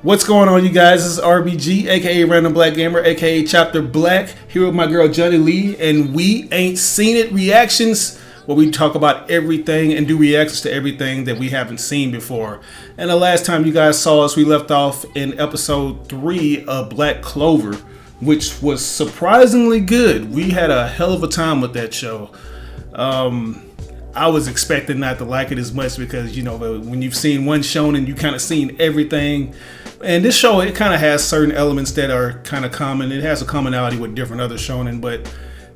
What's going on, you guys? This is RBG, aka Random Black Gamer, aka Chapter Black, here with my girl Johnny Lee, and we ain't seen it reactions, where we talk about everything and do reactions to everything that we haven't seen before. And the last time you guys saw us, we left off in episode 3 of Black Clover, which was surprisingly good. We had a hell of a time with that show. I was expecting not to like it as much because, you know, when you've seen one shonen, you kind of seen everything. And this show, it kind of has certain elements that are kind of common. It has a commonality with different other shonen, but,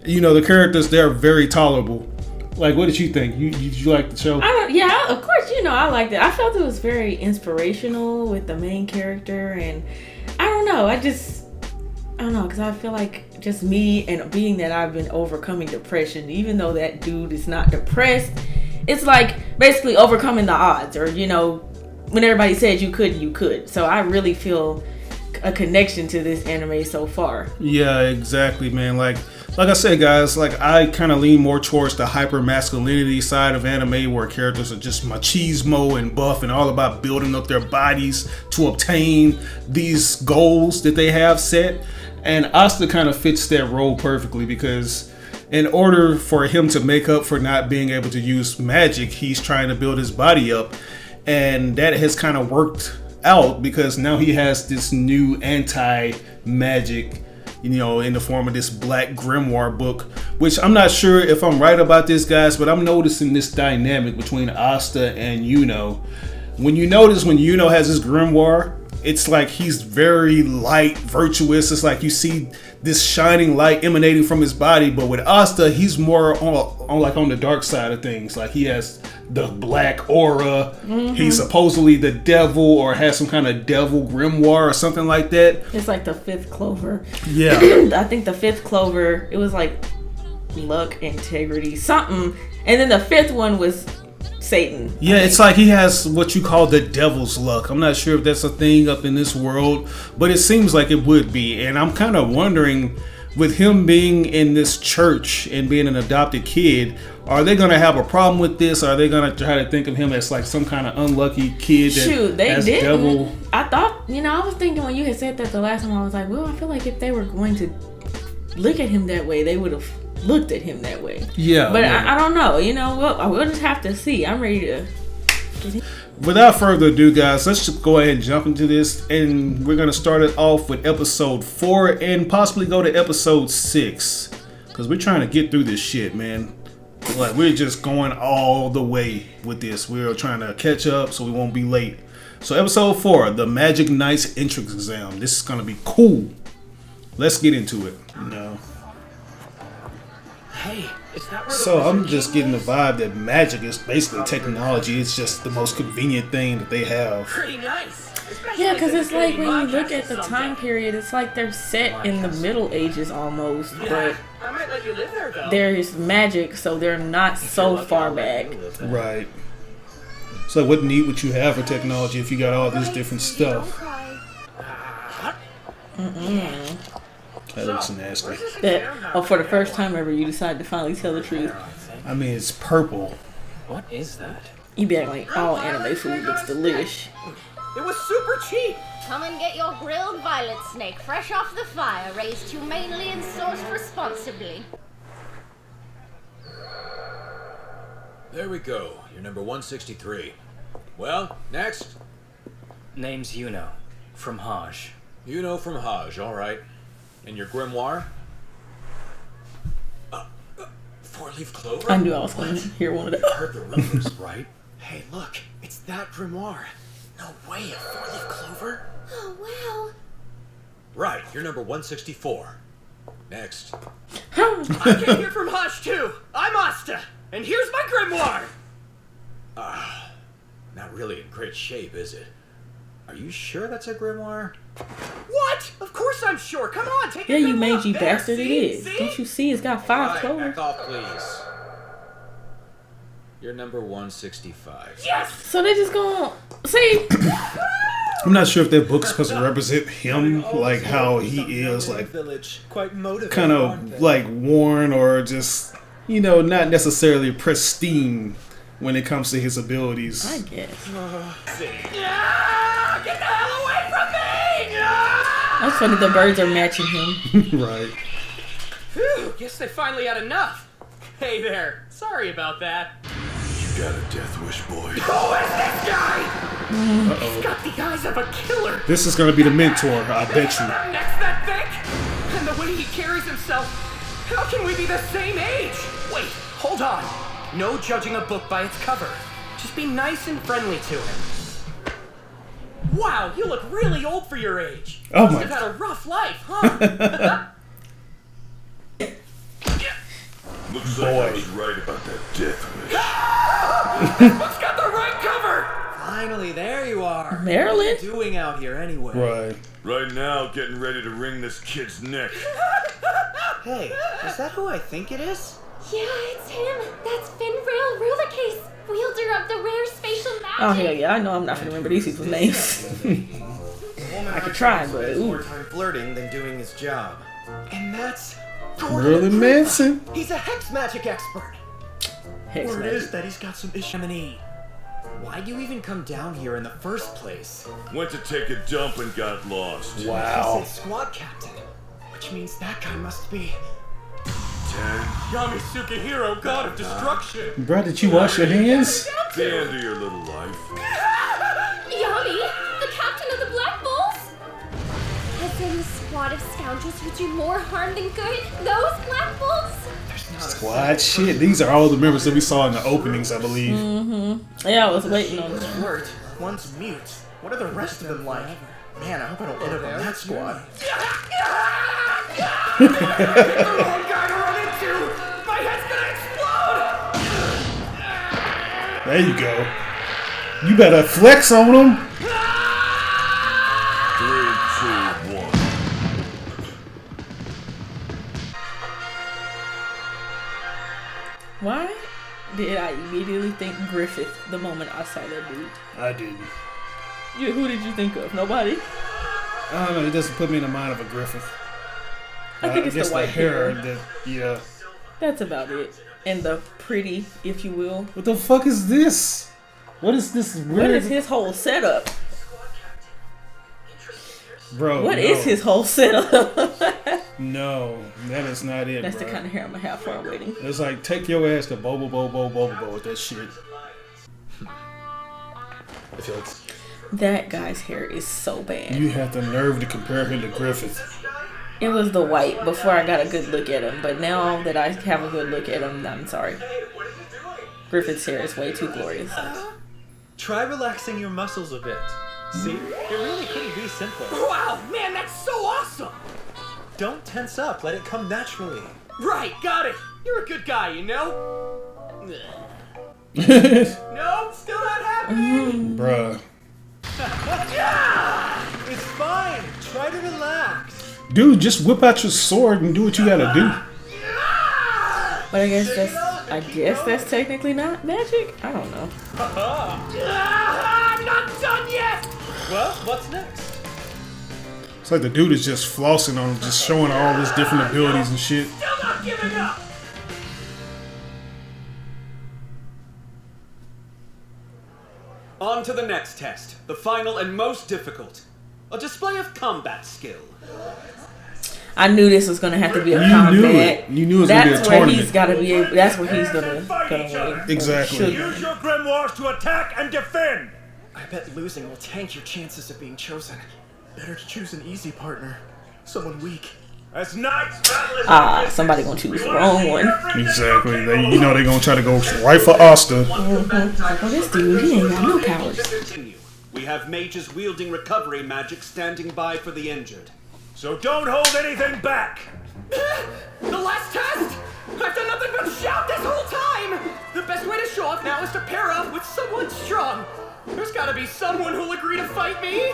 you know, the characters, they're very tolerable. Like, what did you think? Did you like the show? Yeah, of course, you know, I liked it. I felt it was very inspirational with the main character, and I don't know, because I feel like just me, and being that I've been overcoming depression, even though that dude is not depressed, it's like basically overcoming the odds, or, you know, when everybody said you could. So I really feel a connection to this anime so far. Yeah, exactly, man. Like I said, guys, like I kind of lean more towards the hyper masculinity side of anime, where characters are just machismo and buff and all about building up their bodies to obtain these goals that they have set. And Asta kind of fits that role perfectly, because in order for him to make up for not being able to use magic, he's trying to build his body up. And that has kind of worked out, because now he has this new anti-magic, you know, in the form of this Black Grimoire book, which I'm not sure if I'm right about this, guys, but I'm noticing this dynamic between Asta and Yuno. When Yuno has his grimoire, it's like he's very light, virtuous. It's like you see this shining light emanating from his body. But with Asta, he's more on the dark side of things. Like he has the black aura. Mm-hmm. He's supposedly the devil, or has some kind of devil grimoire or something like that. It's like the fifth clover. Yeah. I think the fifth clover, it was like luck, integrity, something. And then the fifth one was Satan. Yeah, it's like he has what you call the devil's luck. I'm not sure if that's a thing up in this world, but it seems like it would be. And I'm kind of wondering, with him being in this church and being an adopted kid, are they going to have a problem with this? Are they going to try to think of him as like some kind of unlucky kid that has devil? I thought, you know, I was thinking when you had said that the last time, I was like, well, I feel like if they were going to look at him that way, they would have looked at him that way. Yeah. But yeah. I don't know. You know, we'll just have to see. I'm ready to get in. Without further ado, guys, let's just go ahead and jump into this. And we're going to start it off with episode 4 and possibly go to episode 6. Because we're trying to get through this shit, man. Like, we're just going all the way with this. We're trying to catch up so we won't be late. So episode 4, the Magic Knight's entrance exam. This is going to be cool. Let's get into it. No. Hey, is that where so I'm just getting the vibe that magic is basically technology. It's just the most convenient thing that they have. Pretty nice. Yeah, because it's like when you look at the time period, it's like they're set in the Middle Ages almost, but I might let you live there, though. there's magic, so they're not so far back. Right. So what need would you have for technology if you got all this different stuff? That looks nasty. For the first time ever, you decided to finally tell the truth. I mean, it's purple. What is that? You be acting like all anime food looks delish. It was super cheap. Come and get your grilled violet snake fresh off the fire, raised humanely and sourced responsibly. There we go. You're number 163. Well, next. Name's Yuno, from Hajj. Yuno from Hajj, all right. And your grimoire? Four-leaf clover? I knew I was going to hear one of You those. heard the rumors, right? Hey, look, it's that grimoire. No way, a four-leaf clover? Oh, wow. Right, you're number 164. Next. I came here from Hajj, too. I'm Asta, and here's my grimoire. Not really in great shape, is it? Are you sure that's a grimoire? What? Of course I'm sure. Come on, take Yeah, a you good mangy look. There, bastard, it see? is. See? Don't you see it's got 5 Right, clovers? back off, please. You're number 165. Yes! So they just gonna see. I'm not sure if that book's supposed to represent him, like how he is, like kind of like worn, or just, you know, not necessarily pristine when it comes to his abilities. I guess. Yeah! Get the hell away from me! funny. The birds are matching him. Right. Phew, guess they finally had enough. Hey there. Sorry about that. You got a death wish, boy. Who is this guy? He's got the eyes of a killer. This is gonna be the mentor, I bet you. Next that thick? And the way he carries himself. How can we be the same age? Wait, hold on. No judging a book by its cover. Just be nice and friendly to him. Wow, you look really old for your age. Oh Must my have had a rough life, huh? Looks like I was right about that death wish. This book's got the right cover! Finally, there you are. Marilyn? What are you doing out here anyway? Right. Right now, getting ready to wring this kid's neck. Hey, is that who I think it is? Yeah, it's him. That's Finrail Rulercase, wielder of the rare spatial magic. Oh hell yeah! I know I'm not gonna remember these people's names. I could try, but spends ooh. more time flirting than doing his job. And that's Merlin Manson. He's a hex magic expert. Hex Word magic. is that he's got some issue. Why'd you even come down here in the first place? Went to take a dump and got lost. He Wow. said squad captain, which means that guy must be. 10. Yami Sukahiro, god of destruction. Bro, did you wash your hands? The end of your little life. Yami, the captain of the Black Bulls? As in the squad of scoundrels who do more harm than good? Those Black Bulls? Squad shit. These are all the members that we saw in the openings, I believe. Yeah, I was waiting on this. Flirt. One's mute. What are the rest of them like? Man, I hope I don't end up on that squad. The wrong guy to run into! My head's gonna explode! There you go. You better flex on them. 3, 2, 1. Why did I immediately think Griffith the moment I saw that dude? I didn't. Who did you think of? Nobody? I don't know. It doesn't put me in the mind of a Griffith. I think it's the guess white hair. Yeah. That's about it. And the pretty, if you will. What the fuck is this? What is this weird? What is his whole setup? Bro, What no. is his whole setup? No, that is not it, That's bro. the kind of hair I'm gonna have for waiting. It's like, take your ass to Bobo with that shit. I feel like That guy's hair is so bad. You have the nerve to compare him to Griffith. It was the white before I got a good look at him, but now that I have a good look at him, I'm sorry. Griffith's hair is way too glorious. Try relaxing your muscles a bit. See? It really couldn't be simpler. Wow, man, that's so awesome! Don't tense up. Let it come naturally. Right, got it! You're a good guy, you know? Nope, still not happening! Bruh. It's fine. Try to relax. Dude, just whip out your sword and do what you gotta do. But I guess that's technically not magic. I don't know. I'm not done yet! Well, what's next? It's like the dude is just flossing on him, just showing all his different abilities and shit. Still not giving up! On to the next test, the final and most difficult. A display of combat skill. I knew this was gonna have to be a You combat. knew it. You knew it was gonna be a That's where tournament. he's gotta be. That's where he's gonna win. Exactly. Should. Use your grimoires to attack and defend! I bet losing will tank your chances of being chosen. Better to choose an easy partner. Someone weak. As knights battle is Somebody gonna choose the wrong one. Exactly. They're gonna try to go right for Asta. Well, this dude, he ain't got no powers. Continue. We have mages wielding recovery magic standing by for the injured. So don't hold anything back! The last test? I've done nothing but shout this whole time! The best way to show off now is to pair up with someone strong. There's gotta be someone who'll agree to fight me!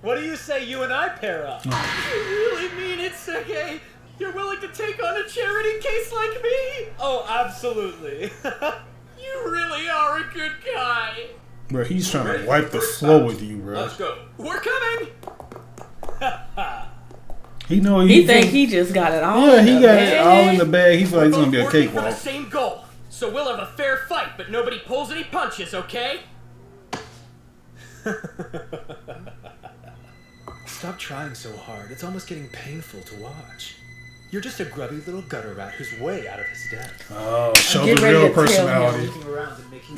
What do you say you and I pair up? You really mean it, Sege? You're willing to take on a charity case like me? Oh, absolutely. You really are a good guy. Bro, he's trying to wipe the floor with you, bro. Let's go. We're coming! He know He think he just got it all. Yeah, in he the got it bag. all in the bag. He feel like it's gonna be a Both working for the cakewalk. same goal. So we'll have a fair fight, but nobody pulls any punches, okay? Stop trying so hard. It's almost getting painful to watch. You're just a grubby little gutter rat who's way out of his depth. Oh, show the real personality.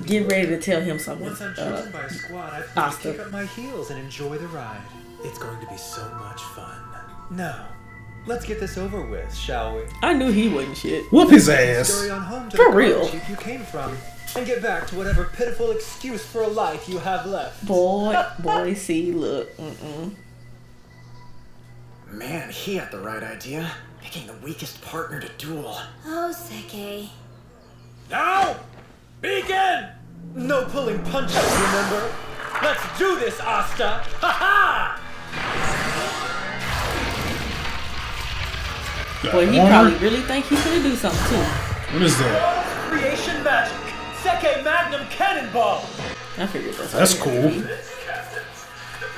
Get ready to tell him something. Once I'm chosen by a squad, I plan to kick up my heels and enjoy the ride. It's going to be so much fun. Now, let's get this over with, shall we? I knew he wasn't shit. Whoop his ass. Story on home to For the real. cheap you came from, and get back to whatever pitiful excuse for a life you have left. Boy, see, look. Man, he had the right idea. Picking the weakest partner to duel. Oh, Seke. Now, begin! No pulling punches, remember? Let's do this, Asta! Ha ha! Boy, he probably really think he's gonna do something too. What is that? Creation magic! Seke Magnum Cannonball! I figured That's cool.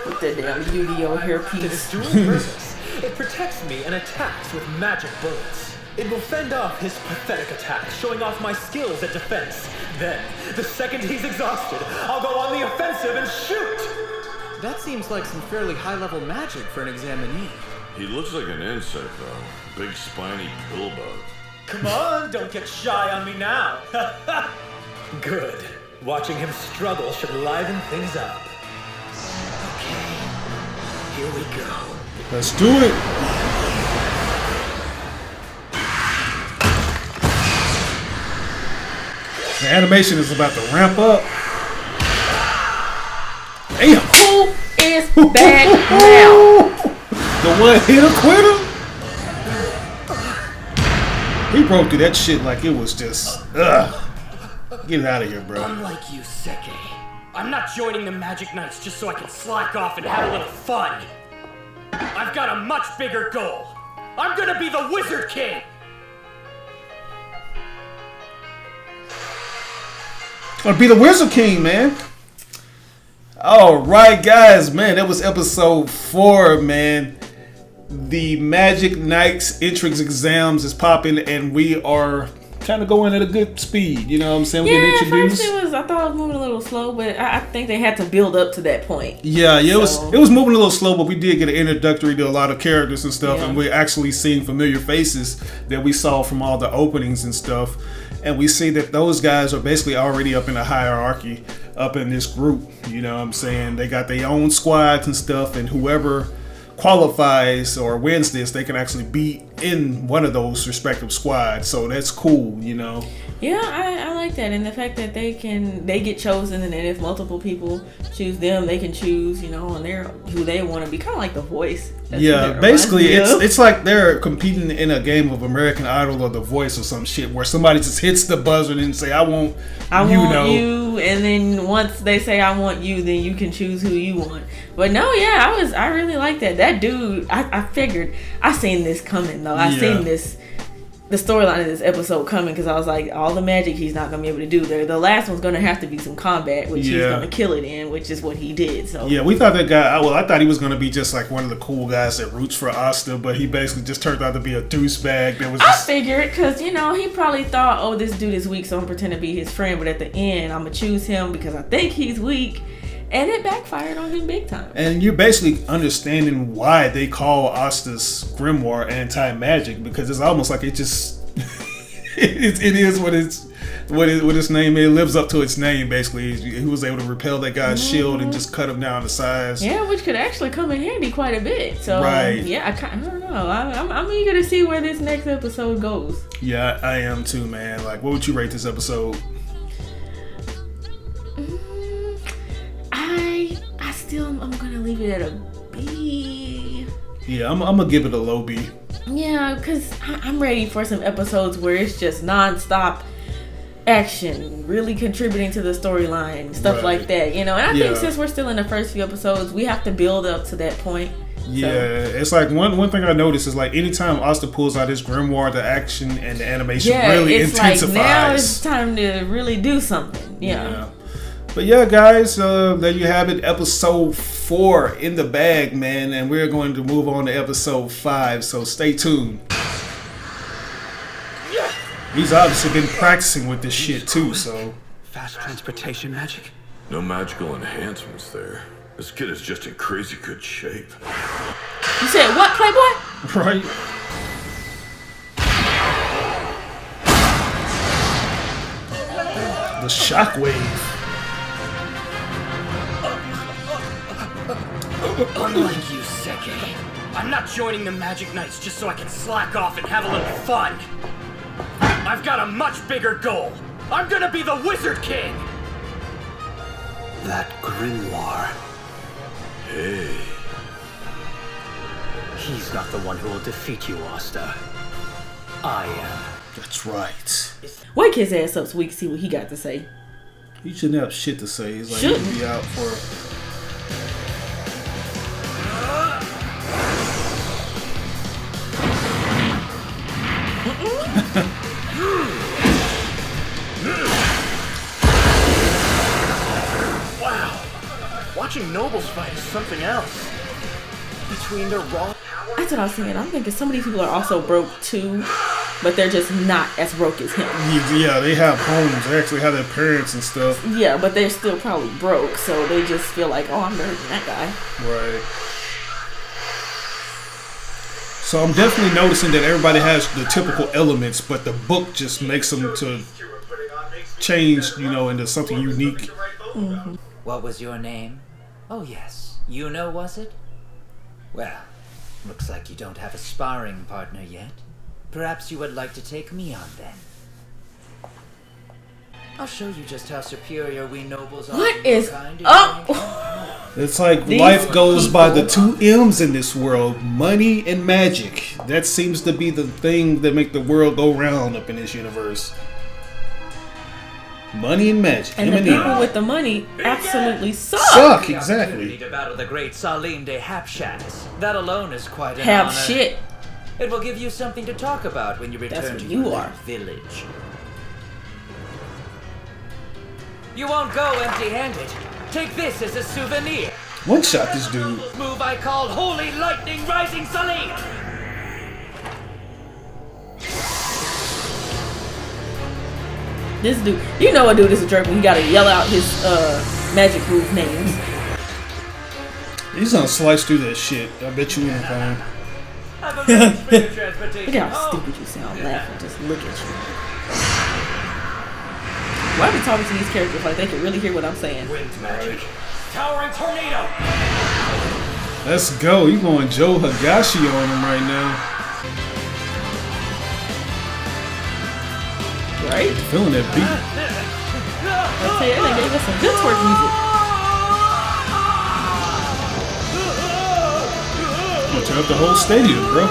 With that damn Yu-Gi-Oh hairpiece. Its dual purpose. It protects me and attacks with magic bullets. It will fend off his pathetic attacks, showing off my skills at defense. Then, the second he's exhausted, I'll go on the offensive and shoot! That seems like some fairly high-level magic for an examinee. He looks like an insect, though. Big spiny pill bug. Come on, don't get shy on me now. Good. Watching him struggle should liven things up. Okay, here we go. Let's do it. The animation is about to ramp up. Damn. Who is back now? The one hitter quitter? He broke through that shit like it was just, ugh. Get it out of here, bro. Unlike you, Seke, I'm not joining the Magic Knights just so I can slack off and have a little fun. I've got a much bigger goal. I'm gonna be the Wizard King! Gonna be the Wizard King, man. Alright, guys, man, that was episode 4, man. The Magic Knights entrance exams is popping, and we are kind of going at a good speed. You know what I'm saying? We're getting introduced. I thought it was moving a little slow, but I think they had to build up to that point. Yeah, it was moving a little slow, but we did get an introductory to a lot of characters and stuff, and we're actually seeing familiar faces that we saw from all the openings and stuff. And we see that those guys are basically already up in the hierarchy, up in this group. You know what I'm saying? They got their own squads and stuff, and whoever qualifies or wins this, they can actually be in one of those respective squads. So that's cool, you know. Yeah, I like that, and the fact that they get chosen, and then if multiple people choose them, they can choose, you know, and they're who they want to be, kind of like The Voice. That's basically it's like they're competing in a game of American Idol or The Voice or some shit where somebody just hits the buzzer and say, I want you, and then once they say I want you, then you can choose who you want. But no, yeah, I really like that. That dude, I figured, I seen this coming though. I seen the storyline of this episode coming, because I was like, all the magic he's not gonna be able to do there. The last one's gonna have to be some combat, which he's gonna kill it in, which is what he did. So yeah, we thought that guy. I thought he was gonna be just like one of the cool guys that roots for Asta, but he basically just turned out to be a douchebag. That was. I figured, because you know he probably thought, oh, this dude is weak, so I'm pretending to be his friend. But at the end, I'm gonna choose him because I think he's weak. And it backfired on him big time. And you're basically understanding why they call Asta's grimoire anti-magic, because it's almost like it just it is what its name is. It lives up to its name. Basically, he was able to repel that guy's shield and just cut him down to size. Yeah, which could actually come in handy quite a bit. So yeah, I don't know. I'm eager to see where this next episode goes. Yeah, I am too, man. Like, what would you rate this episode? I'm gonna leave it at a B. Yeah, I'm gonna give it a low B. Yeah, because I'm ready for some episodes where it's just non-stop action, really contributing to the storyline, stuff like that, you know. And I think since we're still in the first few episodes, we have to build up to that point. Yeah, it's like one thing I noticed is like anytime Asta pulls out his grimoire, the action and the animation really intensifies. Like now it's time to really do something. Yeah. But yeah, guys, there you have it, episode 4 in the bag, man, and we're going to move on to episode 5, so stay tuned. He's obviously been practicing with this shit too, so. Fast transportation magic? No magical enhancements there. This kid is just in crazy good shape. You said what, Playboy? Right. The shockwave. Unlike you, Seke, I'm not joining the Magic Knights just so I can slack off and have a little fun. I've got a much bigger goal. I'm gonna be the Wizard King! That grimoire. Hey. He's not the one who will defeat you, Asta. I am. That's right. Wake his ass up so we can see what he got to say. He shouldn't have shit to say. He's like, Shouldn't. he'll be out for. Wow. Watching nobles fight is something else. Between their raw That's what I was thinking. I'm thinking some of these people are also broke too, but they're just not as broke as him. Yeah, they have homes. They actually have their parents and stuff. Yeah, but they're still probably broke, so they just feel like, oh, I'm better than that guy. Right. So I'm definitely noticing that everybody has the typical elements, but the book just makes them to change, into something unique. Mm-hmm. What was your name? Oh yes, Yuno, was it? Well, looks like you don't have a sparring partner yet. Perhaps you would like to take me on then. I'll show you just how superior we nobles are. What to your is kind. up? It's like These life goes by the people. 2 M's in this world: money and magic. That seems to be the thing that make the world go round up in this universe. Money and magic. And the M&M. people with the money absolutely suck. Suck, The opportunity exactly. to battle the great Salim de Hapshaz. That alone is quite an Have honor. shit. It will give you something to talk about when you return That's what to you your are. village. You won't go empty-handed. Take this as a souvenir. One shot this dude. Move I call Holy Lightning Rising Salim. This dude, you know a dude is a jerk when you gotta yell out his magic move names. He's gonna slice through that shit. I bet you ain't fine. Have a very smooth transportation. Look how stupid you sound laughing. Just look at you. Why are we talking to these characters like they can really hear what I'm saying? Wind magic. Towering tornado! Let's go. You going Joe Higashi on him right now. Right? Feeling that beat. I'll tell you, they gave us some good twerk music. Gonna turn up the whole stadium, bro.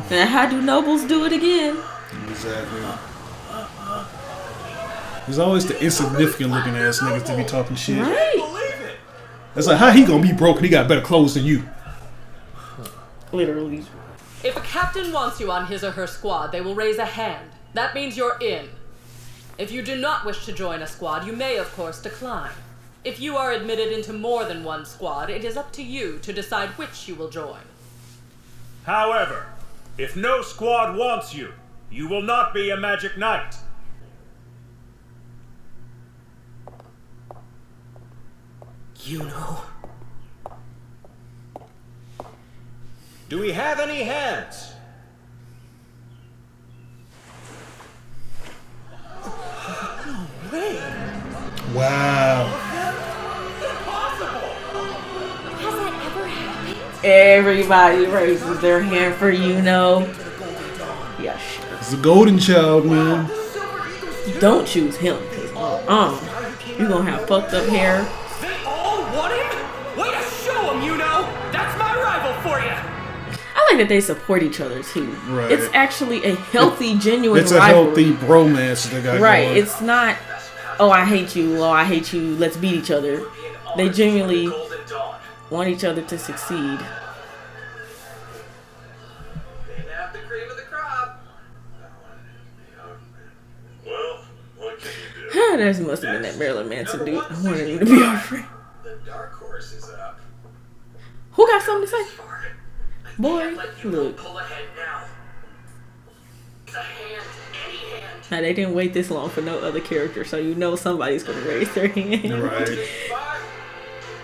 And how do nobles do it again? Exactly. There's always the insignificant looking ass niggas to be talking shit. Right? It's like, how he gonna be broke and he got better clothes than you? Literally. If a captain wants you on his or her squad, they will raise a hand. That means you're in. If you do not wish to join a squad, you may, of course, decline. If you are admitted into more than one squad, it is up to you to decide which you will join. However, if no squad wants you, you will not be a Magic Knight. You know. Do we have any hands? Wow. Has that ever happened? Everybody raises their hand for Yeah, sure. It's the golden child, man. Don't choose him. You're gonna have fucked up hair. They all want him? Way to show him, you know! That's my rival for you! I like that they support each other too. Right. It's actually a healthy, genuine It's a rivalry. healthy bromance they got Right. going. It's not, oh, I hate you, oh, I hate you, let's beat each other. They genuinely want each other to succeed. Well, what can you do? There must have been that Marilyn Manson dude. I wanted him to be our friend. The dark horse is up. Who got something to say? Boy, look. Pull ahead now. A hand, any hand. Now they didn't wait this long for no other character, so you know somebody's gonna raise their hand. Right.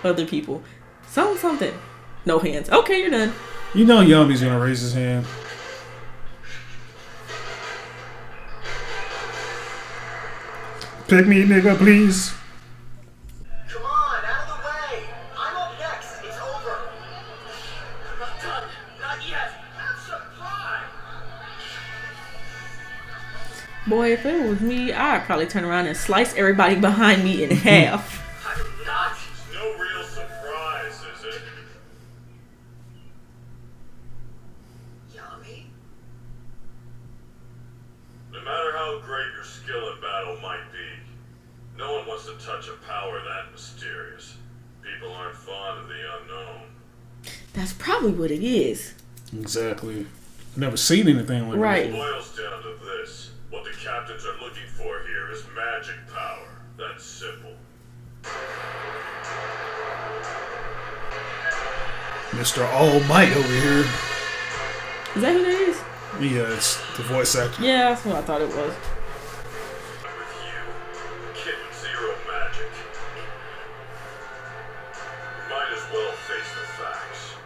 Other people. Something. No hands. Okay, you're done. You know Yummy's gonna raise his hand. Pick me, nigga, please. Come on, out of the way. I'm up next. It's over. I'm not done. Not yet. Have some time. Boy, if it was me, I'd probably turn around and slice everybody behind me in half. I'm not. No real surprise, is it? Yummy. No matter how great your skill in battle might be, no one wants to touch a power that mysterious. People aren't fond of the unknown. That's probably what it is. Exactly. I've never seen anything like Right. It boils down to this. What the captains are looking for here is magic power. That's simple. Mr. All Might over here. Is that who that is? Yeah, it's the voice actor. Yeah, that's what I thought it was. With you, kid with zero magic. You might as well face the facts.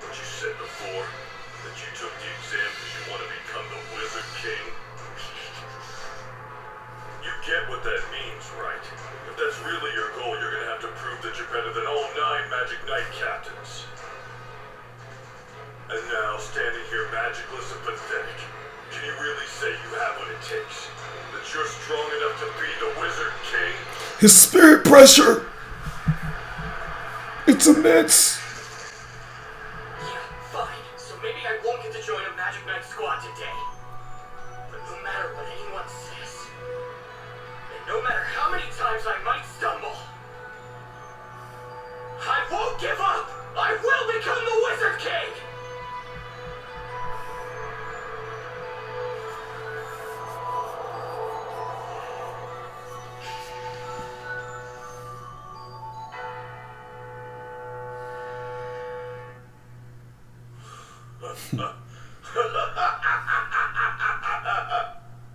What you said before, that you took the exam because you want to become the Wizard King. You get what that means, right? If that's really your goal, you're gonna have to prove that you're better than all 9 Magic Knight captains. And now, standing here magicless and pathetic, can you really say you have what it takes? That you're strong enough to be the Wizard King? His spirit pressure. It's immense. Yeah, fine. So maybe I won't get to join a Magic Knight squad today. But no matter what anyone says, and no matter how many times I might stumble, I won't give up! I will become the Wizard King!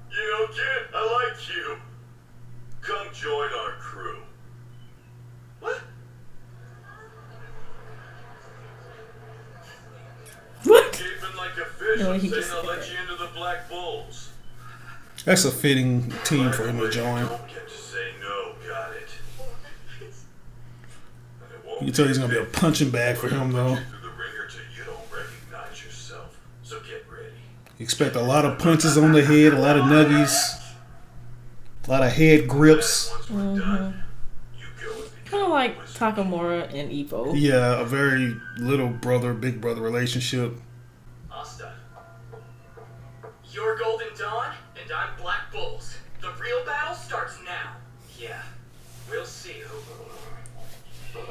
You know, kid, I like you. Come join our crew. What? What? Gaping like a fish, No, and he saying just I'll said let that. you into the Black Bulls. That's a fitting team for him to join. Don't get to say no, got it. And it won't You can tell he's gonna be a punching bag for him though. through the ringer till you don't recognize yourself. So get ready. Expect a lot of punches on the head, a lot of nuggies, a lot of head grips. Once we're done, you go and become Kind of like the Wizard Takamura and Ippo. Yeah, a very little brother, big brother relationship. Asta. You're Golden Dawn, and I'm Black Bulls. The real battle starts now. Yeah, we'll see who. Damn!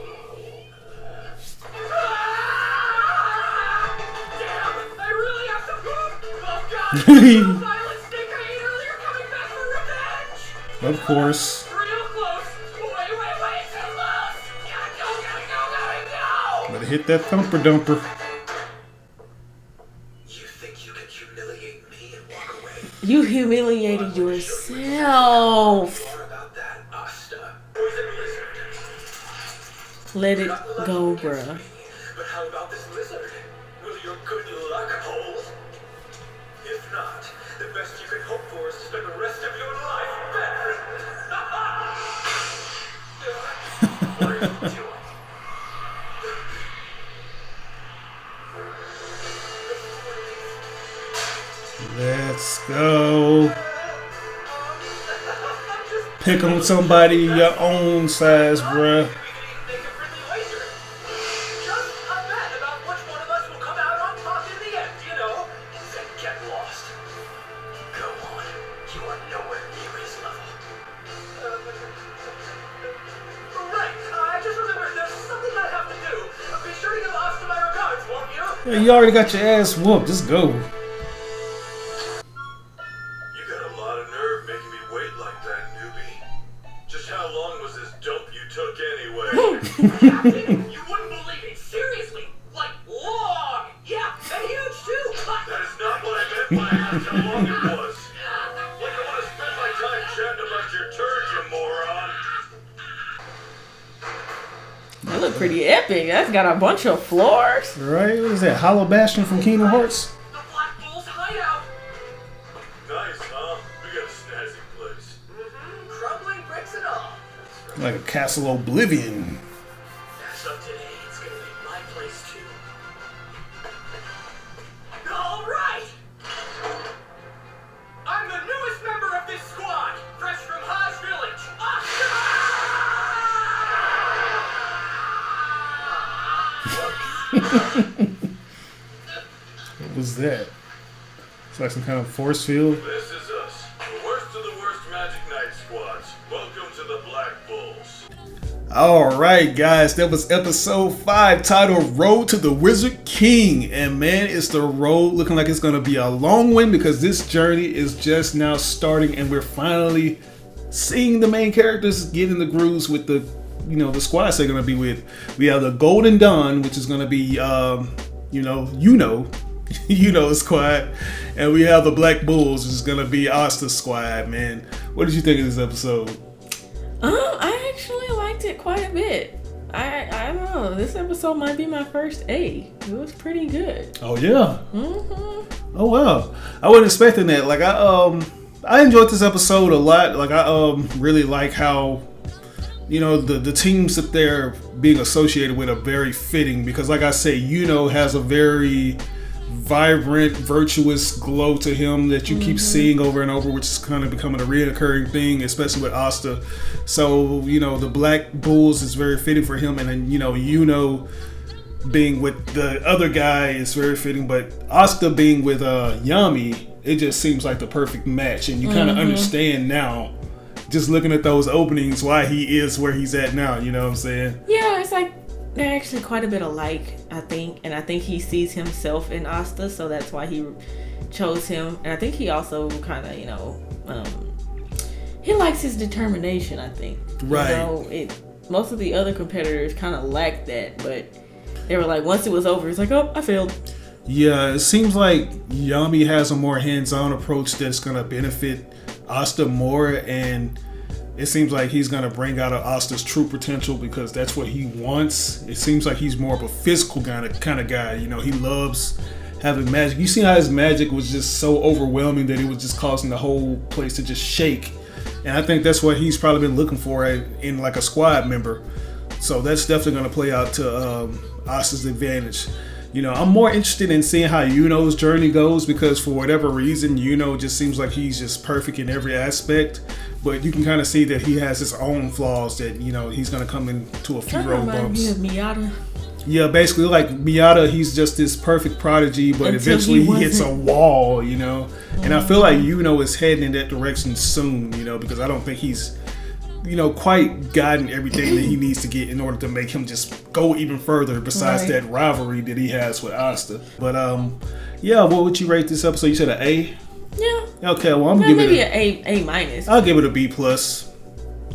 I really have to move! Oh god! The violent snake I ate earlier coming back for revenge! Of course. Real close! Wait, too close! Gotta go! Better hit that thumper dumper. You think you can humiliate me and walk away? You humiliated yourself. More about that, Asta. Let it go, bruh. But how about this lizard? Will your good luck hold? If not, the best you can hope for is to spend the rest of your life better. What are you doing? Let's go. Pick on somebody your own size, bruh. Yeah, you already got your ass whooped. Just go. You got a lot of nerve making me wait like that, newbie. Just how long was this dope you took anyway? Captain, you wouldn't believe it. Seriously, like long. How long it was. Like I want to spend my time chatting about your turd, you moron. That look pretty epic. That's got a bunch of floors. Right? What is that? Hollow Bastion from Kingdom Hearts? The Black Bull's hideout. Nice, huh? We got a snazzy place. Crumbling bricks and all. Like a Castle Oblivion. So today it's gonna be my place too. All right. I'm the newest member of this squad, fresh from Haj Village. What was that? It's like some kind of force field. This is us, the worst of the worst Magic Knight squads. Welcome to the Black Bulls. Alright guys, that was episode 5 titled Road to the Wizard King. And man, it's the road looking like it's going to be a long one because this journey is just now starting and we're finally seeing the main characters get in the grooves with the, you know, the squads they're going to be with. We have the Golden Dawn, which is going to be, squad. And we have the Black Bulls, which is going to be Asta's squad, man. What did you think of this episode? I actually liked it quite a bit. I don't know. This episode might be my first A. It was pretty good. Oh yeah. Oh wow. I wasn't expecting that. Like I enjoyed this episode a lot. Like I really like how, you know, the teams that they're being associated with are very fitting because, like I say, has a very vibrant, virtuous glow to him that you keep seeing over and over, which is kind of becoming a reoccurring thing, especially with Asta. So, the Black Bulls is very fitting for him, and then, being with the other guy is very fitting, but Asta being with Yami, it just seems like the perfect match, and you kind of understand now, just looking at those openings, why he is where he's at now, you know what I'm saying? Yeah, it's like they're actually quite a bit alike, I think, and I think he sees himself in Asta, so that's why he chose him. And I think he also kind of, he likes his determination, I think. Right. Most of the other competitors kind of lacked that, but they were like, once it was over, it's like, oh, I failed. Yeah, it seems like Yami has a more hands-on approach that's going to benefit Asta more, and it seems like he's going to bring out Asta's true potential because that's what he wants. It seems like he's more of a physical kind of guy. He loves having magic. You see how his magic was just so overwhelming that it was just causing the whole place to just shake. And I think that's what he's probably been looking for in like a squad member. So that's definitely going to play out to Asta's advantage. I'm more interested in seeing how Yuno's journey goes because for whatever reason, Yuno just seems like he's just perfect in every aspect. But you can kind of see that he has his own flaws that, he's going to come into a few road bumps. Miata. Yeah, basically like Miata, he's just this perfect prodigy, but eventually he hits a wall, And I feel like Yuno is heading in that direction soon, because I don't think he's, quite gotten everything that he needs to get in order to make him just go even further besides that rivalry that he has with Asta. But, what would you rate this episode? You said an A? Yeah. Okay, well, I'm giving maybe an A minus. I'll give it a B plus.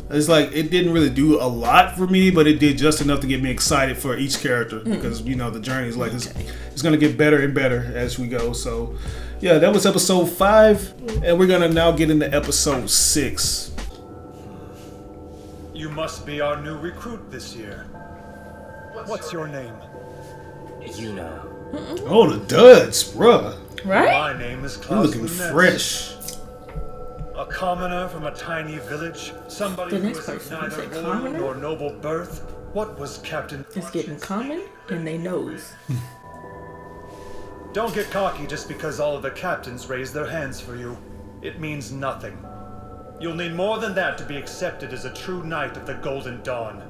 It's like it didn't really do a lot for me, but it did just enough to get me excited for each character because the journey is like it's gonna get better and better as we go. So, yeah, that was episode 5, and we're gonna now get into episode 6. You must be our new recruit this year. What's your name? Oh, the duds, bruh. Right? My name is Klaus. You're looking fresh. A commoner from a tiny village. Somebody who was of neither royal nor noble birth. What was Captain? It's getting common, and they knows. Don't get cocky just because all of the captains raise their hands for you. It means nothing. You'll need more than that to be accepted as a true knight of the Golden Dawn.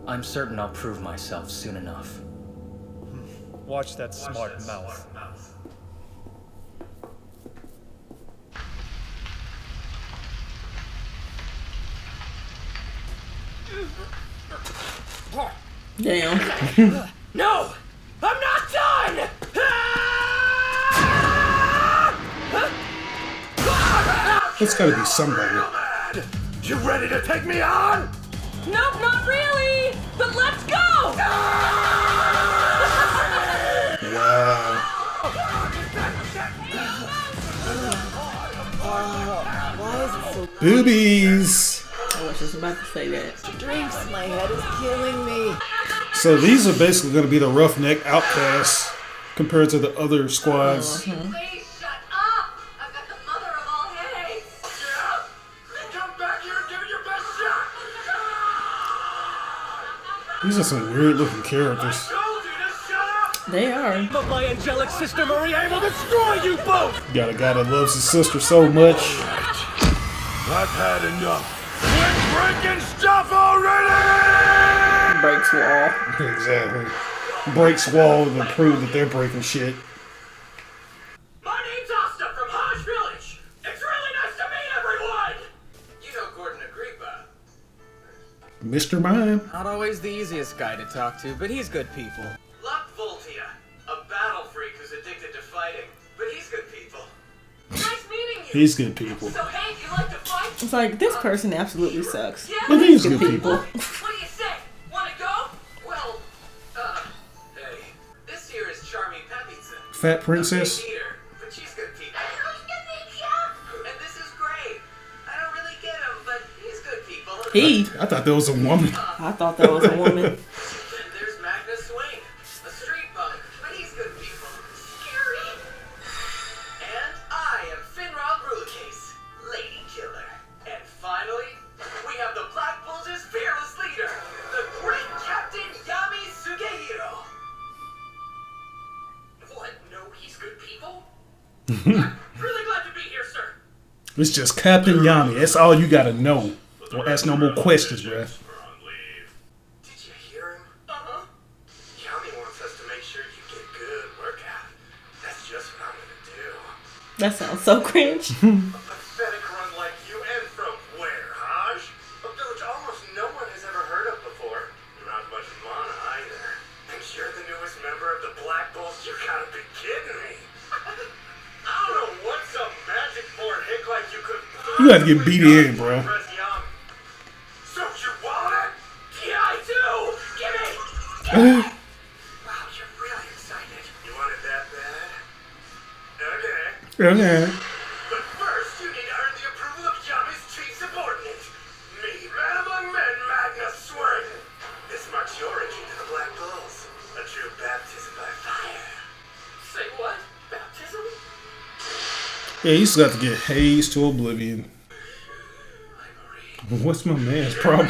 I'm certain I'll prove myself soon enough. Watch that smart mouth. Damn. No! I'm not done! It's gotta be somebody. You ready to take me on? Nope, not really! But let's go! Wow. Boobies. I was just about to say that. Drinks, my head is killing me. So these are basically going to be the roughneck outcasts compared to the other squads. Please shut up! I've got the mother of all headaches! Yeah? Then come back here and give it your best shot! These are some weird looking characters. They are. But my angelic sister Maria will destroy you both! Got a guy that loves his sister so much. I've had enough. Quit breaking stuff already! Breaks wall. Exactly. Breaks wall to prove that they're breaking shit. My name's Asta from Hodge Village. It's really nice to meet everyone! You know Gordon Agrippa. Mr. Mime. Not always the easiest guy to talk to, but he's good people. Luck Voltia, a battle freak who's addicted to fighting, but he's good people. Nice meeting you! He's good people. So hey, you like to fight? It's like, this person absolutely sucks. Yeah? But he's good people. What do you say? Wanna go? Well, hey, this here is Charmy Pepinson. Fat princess. But she's good people. And this is Gray. I don't really get him, but he's good people. He. I thought that was a woman. I thought that was a woman. And there's Magnus Swain, a street punk, but he's good people. Scary. And I am Finrod Rulecase, Lady Killer. And finally, we have the Black Bulls' fearless leader, the great Captain Yami Sugehiro. What? No, he's good people? I'm really glad to be here, sir. It's just Captain Yami. That's all you gotta know. Don't ask no more questions, bruh. Did you hear him? Uh-huh. Yami wants us to make sure you get good workout. That's just what I'm gonna do. That sounds so cringe. A pathetic run like you, and from where, Haj? A village almost no one has ever heard of before. Not much mana either. And you're the newest member of the Black Bulls? You gotta be kidding me. I don't know what some magic board hick like you could You gotta get beat in, bro. So you want it? Yeah, I do! Give me! Wow, you're really excited. You want it that bad? Okay. Okay. But first, you need to earn the approval of Yami's chief subordinate, me, man among men, Magnus Swain. This marks your entry to the Black Bulls. A true baptism by fire. Say what? Baptism? Yeah, he's got to get hazed to oblivion. What's my man's problem?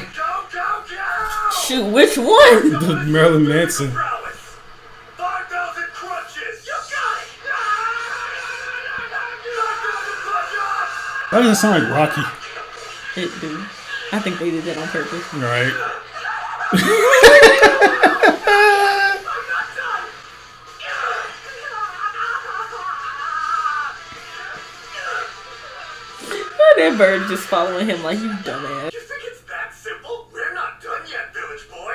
Shoot, which one? The Marilyn Manson. 5,000 crunches! You got it! That doesn't sound like Rocky. It do. I think they did that on purpose. Right. That bird just following him like, you dumbass. You think it's that simple? We're not done yet, village boy.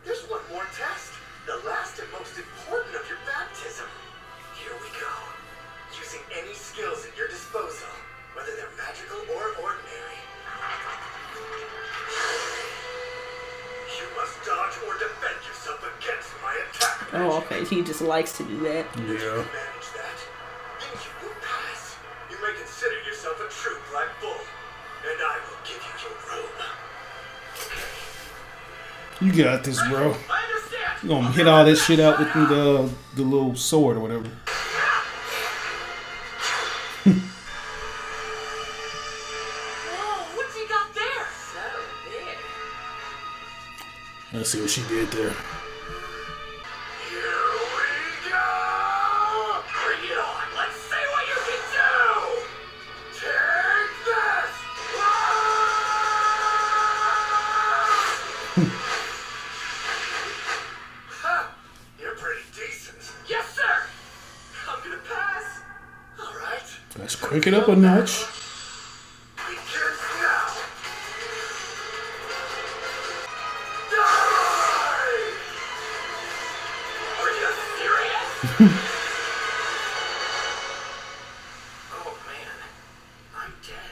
There's one more test. The last and most important of your baptism. Here we go. Using any skills at your disposal, whether they're magical or ordinary. You must dodge or defend yourself against my attack. Oh, okay. He just likes to do that. Yeah. Manage that. Then you will pass. You may consider yourself a true Black Bull, and I will give you your robe. You got this, bro. You gonna hit all this shit out with the little sword or whatever. Whoa, what's he got there? So big. Let's see what she did there. Here we go! Bring it on! Let's see what you can do! Take this! Ha! You're pretty decent. Yes, sir! I'm gonna pass. All right. Let's crank it up a notch. Begins now. Die! Are you serious? Oh man, I'm dead.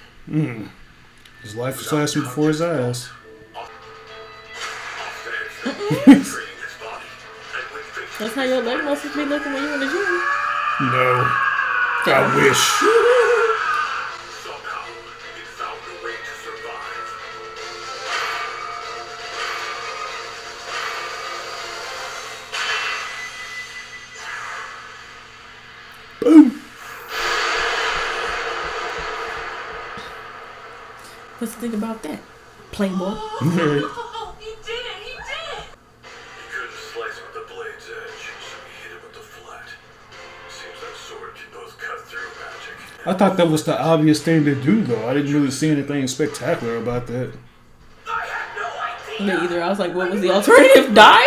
His life is flashing before his eyes. That's how your leg muscles be looking when you're in the gym. No. I wish. Somehow, it Boom. What's the thing about that? Playboy. Oh, he did it! He couldn't slice with the blade's edge, so he hit it with the flat. Seems that sword can both cut through magic. I thought that was the obvious thing to do, though. I didn't really see anything spectacular about that. Me either. I was like, what was the alternative? Die?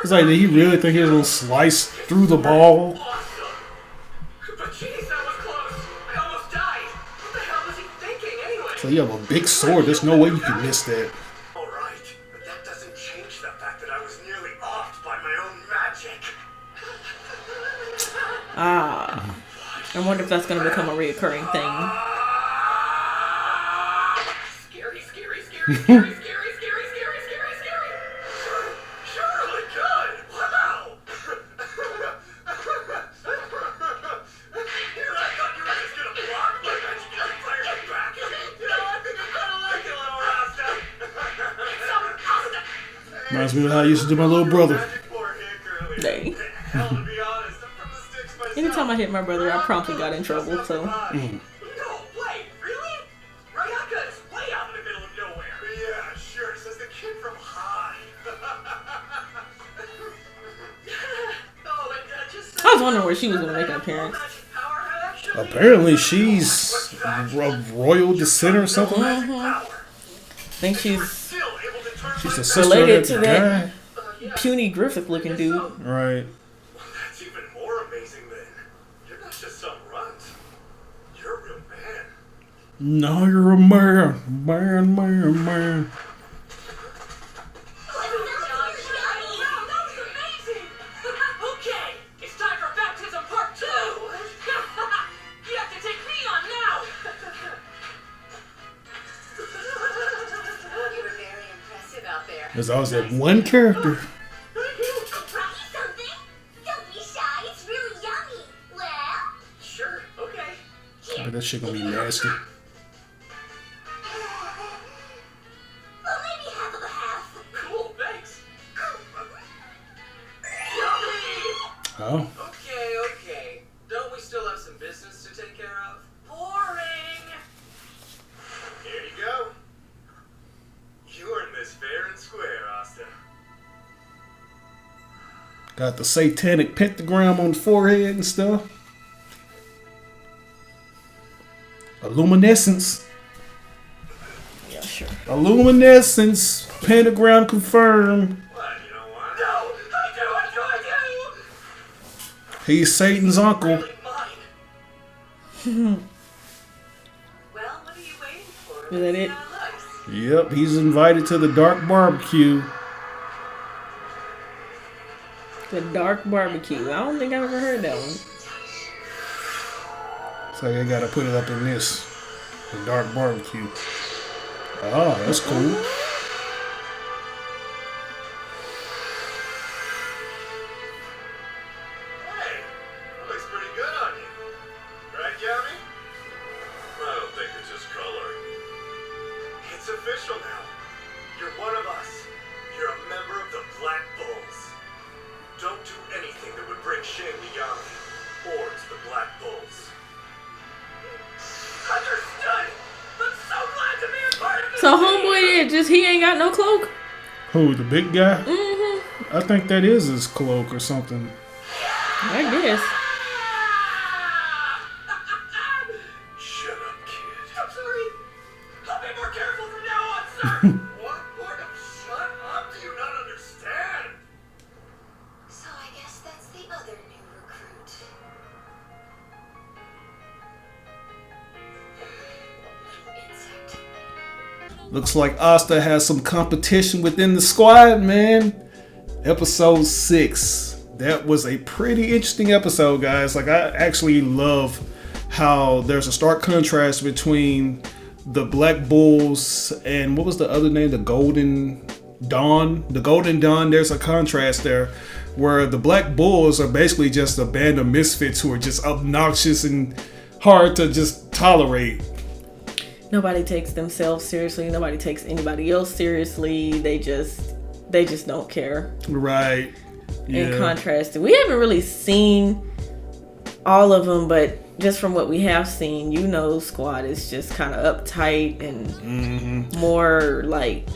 It's like, did he really think he was going to slice through the ball? But jeez, that was close. I almost died. What the hell was he thinking anyway? So you have a big sword. There's no way you can miss that. Alright, but that doesn't change the fact that I was nearly offed by my own magic. Ah. I wonder if that's going to become a reoccurring thing. Scary, scary, scary, scary, scary, scary, scary, scary, scary. Sure, really good. Wow. Here, I thought you were just gonna block my magic and fire me back. You know, I think I'm gonna like it, little Rasta. It's some Rasta. Reminds me of how I used to do my little brother. Dang. Hell, to be honest, I'm from the sticks myself. Anytime I hit my brother, I promptly got in trouble, so. No, wait, really? Rayaka is way out in the middle of nowhere. Yeah, sure, says the kid from High. Oh, and just I was wondering where she was going to make an appearance. Apparently, she's of royal descent or something. I think she's She's a sister related of to that that guy. puny Griffith looking dude. Right. That's even more amazing then. You're not just some runt. You're a real man. No, you're a man. Man, man, man. Okay, it's time for baptism part 2. You have to take me on now. You were very impressive out there. There's always that one character. Sure, okay. But that shit gonna be nasty. Cool, thanks. Oh. Okay. Don't we still have some business to take care of? Boring. Here you go. You earned this fair and square, Asta. Got the satanic pentagram on the forehead and stuff. Illuminescence. Yeah, sure. Illuminescence. Pentagram confirmed. I do. He's Satan's uncle. Well, what are you waiting for? Is that it? Yep, he's invited to the dark barbecue. The dark barbecue. I don't think I've ever heard that one. So I gotta put it up in this. The dark barbecue. Oh, that's cool. Hey, that looks pretty good on you. Right, Yami? I don't think it's just color. It's official now. You're one of us. You're a member of the Black Bulls. Don't do anything that would bring shame to Yami or to the Black Bulls. Understood. I'm so glad to be a part of this. So homeboy, he ain't got no cloak. Who, the big guy? Mm-hmm. I think that is his cloak or something. I guess. Shut up, kid. I'm sorry. I'll be more careful from now on, sir. What part of shut up do you not understand? So I guess that's the other new recruit. Insect. Looks like Asta has some competition within the squad, man. Episode 6. That was a pretty interesting episode, guys. Like, I actually love how there's a stark contrast between the Black Bulls and what was the other name? The Golden Dawn. The Golden Dawn, there's a contrast there where the Black Bulls are basically just a band of misfits who are just obnoxious and hard to just tolerate. Nobody takes themselves seriously. Nobody takes anybody else seriously. They just don't care. Right. In contrast, we haven't really seen all of them, but just from what we have seen, squad is just kind of uptight and more like,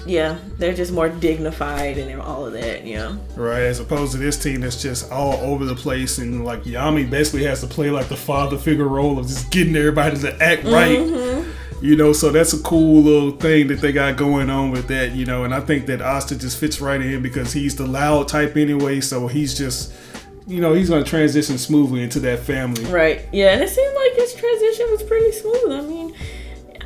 they're just more dignified and all of that, Right, as opposed to this team that's just all over the place, and like Yami basically has to play like the father figure role of just getting everybody to act right. So that's a cool little thing that they got going on with that, and I think that Asta just fits right in because he's the loud type anyway, so he's just, he's going to transition smoothly into that family. Right, yeah, and it seemed like his transition was pretty smooth. I mean,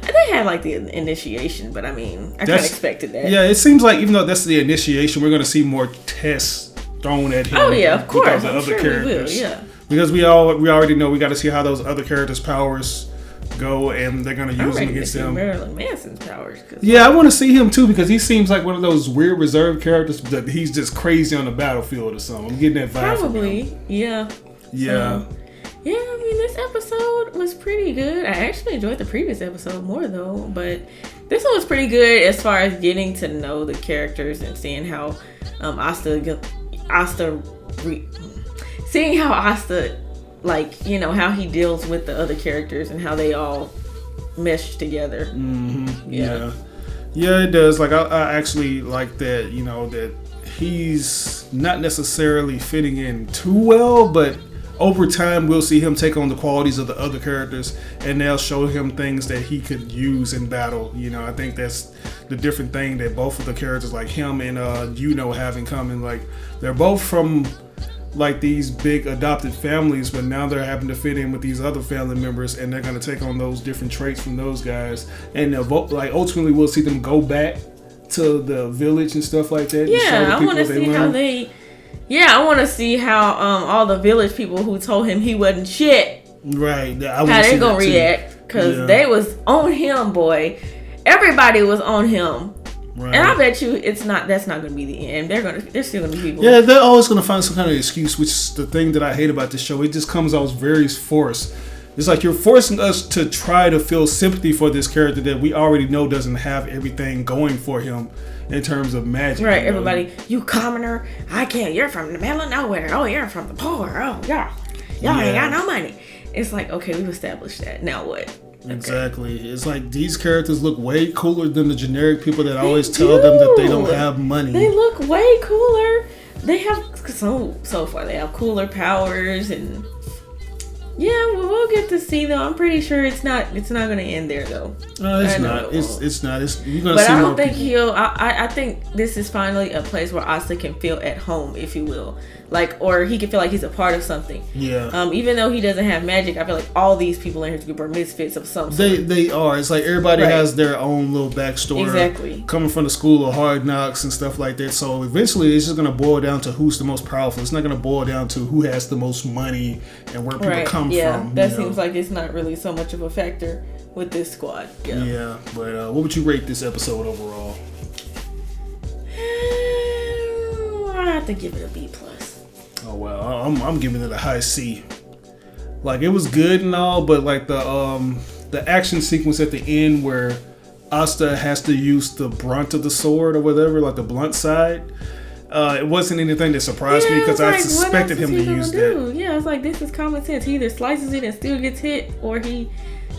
they had like the initiation, but I mean, I kind of expected that. Yeah, it seems like even though that's the initiation, we're going to see more tests thrown at him. Oh yeah, of course. I'm sure characters. We will, yeah. Because we already know we got to see how those other characters' powers go, and they're going to use them against them. Marilyn Manson's powers. Yeah, I want to see him too because he seems like one of those weird reserve characters that he's just crazy on the battlefield or something. I'm getting that vibe Probably, from him. Yeah. Yeah. So, yeah, I mean, this episode was pretty good. I actually enjoyed the previous episode more, though. But this one was pretty good as far as getting to know the characters and seeing how seeing how Asta, like, how he deals with the other characters and how they all mesh together. Yeah, it does. Like, I actually like that, that he's not necessarily fitting in too well, but over time, we'll see him take on the qualities of the other characters, and they'll show him things that he could use in battle. I think that's the different thing that both of the characters, like him and have in common. Like, they're both from like these big adopted families, but now they're having to fit in with these other family members, and they're going to take on those different traits from those guys. And ultimately, we'll see them go back to the village and stuff like that. Yeah, I want to see how they. Yeah, I want to see how all the village people who told him he wasn't shit, right? How they gonna react? Because they was on him, boy. Everybody was on him, right. And I bet you that's not gonna be the end. They're still gonna be people. Yeah, they're always gonna find some kind of excuse, which is the thing that I hate about this show. It just comes out very forced. It's like you're forcing us to try to feel sympathy for this character that we already know doesn't have everything going for him in terms of magic. Right, everybody, you commoner, I can't, you're from the middle of nowhere. Oh, you're from the poor. Oh, y'all ain't got no money. It's like, okay, we've established that. Now what? Okay. Exactly. It's like these characters look way cooler than the generic people that always tell them that they don't have money. They look way cooler. They have, so far, they have cooler powers and... Yeah, we'll get to see though. I'm pretty sure it's not going to end there though. No, it's not. It's not. You're gonna but see I don't more think people. I think this is finally a place where Asta can feel at home, if you will, like, or he can feel like he's a part of something. Yeah. Even though he doesn't have magic, I feel like all these people in his group are misfits of some sort. They are. It's like everybody has their own little backstory. Exactly. Coming from the school of hard knocks and stuff like that. So eventually, it's just gonna boil down to who's the most powerful. It's not gonna boil down to who has the most money and where people come from. That seems like it's not really so much of a factor with this squad. Yeah, but what would you rate this episode overall? I have to give it a B+. Oh well, I'm giving it a high C. Like, it was good and all, but like the action sequence at the end where Asta has to use the brunt of the sword or whatever, like the blunt side. It wasn't anything that surprised me because I suspected him to use that. Yeah, it's like, this is common sense. He either slices it and still gets hit, or he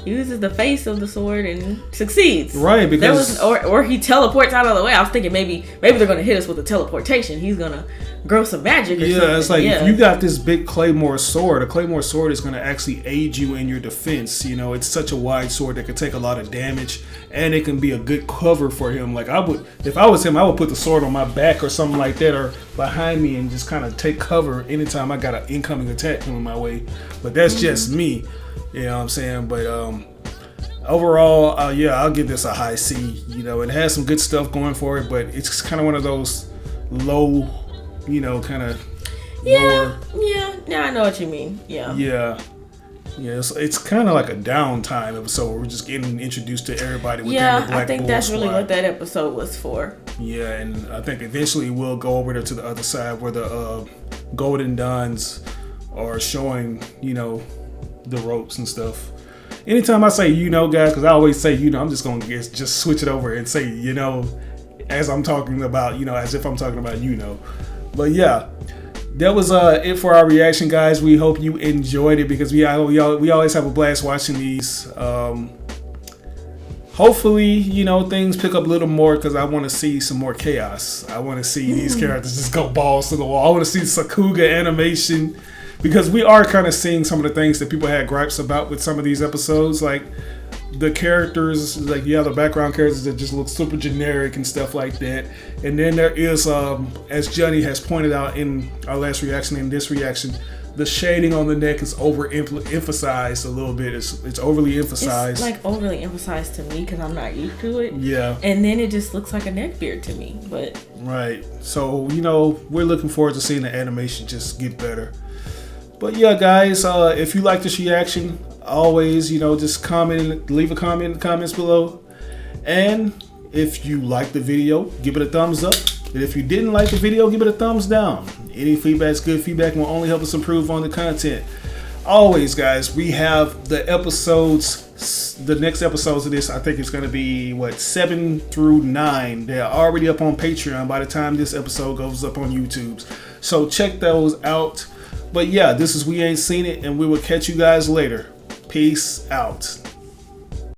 uses the face of the sword and succeeds. Right, because or he teleports out of the way. I was thinking maybe they're gonna hit us with a teleportation. He's gonna grow some magic or something. It's like, if you got this big claymore sword, a claymore sword is gonna actually aid you in your defense. It's such a wide sword that can take a lot of damage, and it can be a good cover for him. Like, if I was him, I would put the sword on my back or something like that, or behind me, and just kind of take cover anytime I got an incoming attack coming my way. But that's just me. You know what I'm saying? But overall, I'll give this a high C. It has some good stuff going for it, but it's kind of one of those low, kind of lower. Yeah, I know what you mean. Yeah, it's kind of like a downtime episode where we're just getting introduced to everybody within the Black Bull I think that's squad. really what that episode was for. Yeah, and I think eventually we'll go over there to the other side where the Golden Dons are showing, the ropes and stuff. Anytime I say guys, because I always say I'm just gonna just switch it over and say as I'm talking about as if I'm talking about But yeah, that was it for our reaction, guys. We hope you enjoyed it because we always have a blast watching these. Hopefully, you know, things pick up a little more because I want to see some more chaos. I want to see these characters just go balls to the wall. I want to see Sakuga animation because we are kind of seeing some of the things that people had gripes about with some of these episodes, like the characters, like the background characters that just look super generic and stuff like that. And then there is, as Johnny has pointed out in our last reaction and this reaction, the shading on the neck is emphasized a little bit. It's overly emphasized. It's like overly emphasized to me because I'm not used to it. Yeah. And then it just looks like a neck beard to me. But right. So, you know, we're looking forward to seeing the animation just get better. But yeah, guys, if you like this reaction, always, you know, just leave a comment in the comments below. And if you like the video, give it a thumbs up. And if you didn't like the video, give it a thumbs down. Any feedback's good feedback, will only help us improve on the content. Always, guys, we have the episodes, the next episodes of this, I think it's going to be, 7 through 9. They're already up on Patreon by the time this episode goes up on YouTube. So check those out. But yeah, this is We Ain't Seen It, and we will catch you guys later. Peace out.